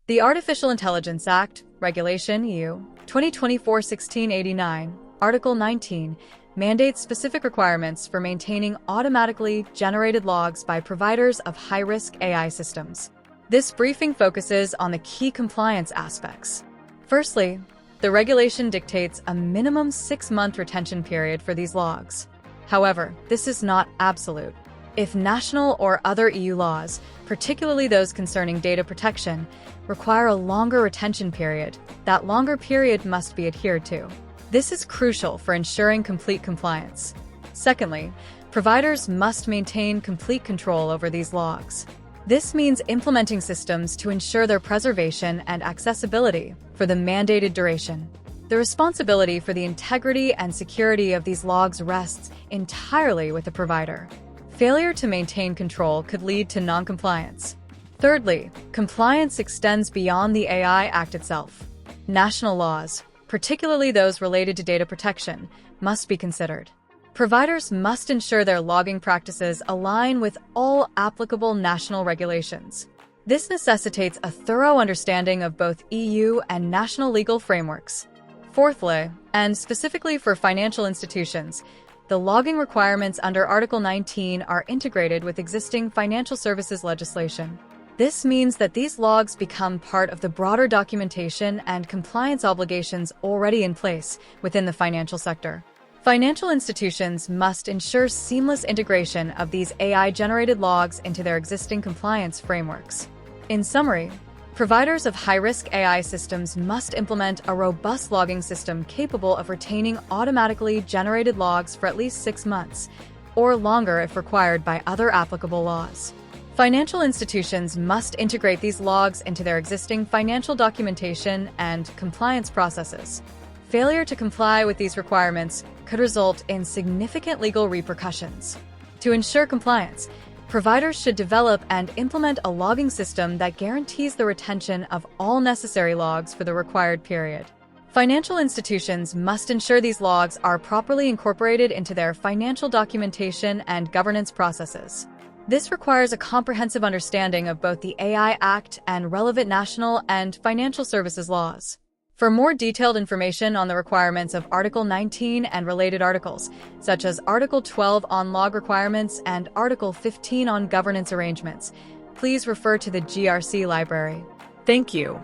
The Artificial Intelligence Act, Regulation (EU) 2024-1689, Article 19, mandates specific requirements for maintaining automatically generated logs by providers of high-risk AI systems. This briefing focuses on the key compliance aspects. Firstly, the regulation dictates a minimum 6-month retention period for these logs. However, this is not absolute. If national or other EU laws, particularly those concerning data protection, require a longer retention period, that longer period must be adhered to. This is crucial for ensuring complete compliance. Secondly, providers must maintain complete control over these logs. This means implementing systems to ensure their preservation and accessibility for the mandated duration. The responsibility for the integrity and security of these logs rests entirely with the provider. Failure to maintain control could lead to non-compliance. Thirdly, compliance extends beyond the AI Act itself. National laws, particularly those related to data protection, must be considered. Providers must ensure their logging practices align with all applicable national regulations. This necessitates a thorough understanding of both EU and national legal frameworks. Fourthly, and specifically for financial institutions, the logging requirements under Article 19 are integrated with existing financial services legislation. This means that these logs become part of the broader documentation and compliance obligations already in place within the financial sector. Financial institutions must ensure seamless integration of these AI-generated logs into their existing compliance frameworks. In summary, providers of high-risk AI systems must implement a robust logging system capable of retaining automatically generated logs for at least 6 months, or longer if required by other applicable laws. Financial institutions must integrate these logs into their existing financial documentation and compliance processes. Failure to comply with these requirements could result in significant legal repercussions. To ensure compliance, providers should develop and implement a logging system that guarantees the retention of all necessary logs for the required period. Financial institutions must ensure these logs are properly incorporated into their financial documentation and governance processes. This requires a comprehensive understanding of both the AI Act and relevant national and financial services laws. For more detailed information on the requirements of Article 19 and related articles, such as Article 12 on log requirements and Article 15 on governance arrangements, please refer to the GRC library. Thank you.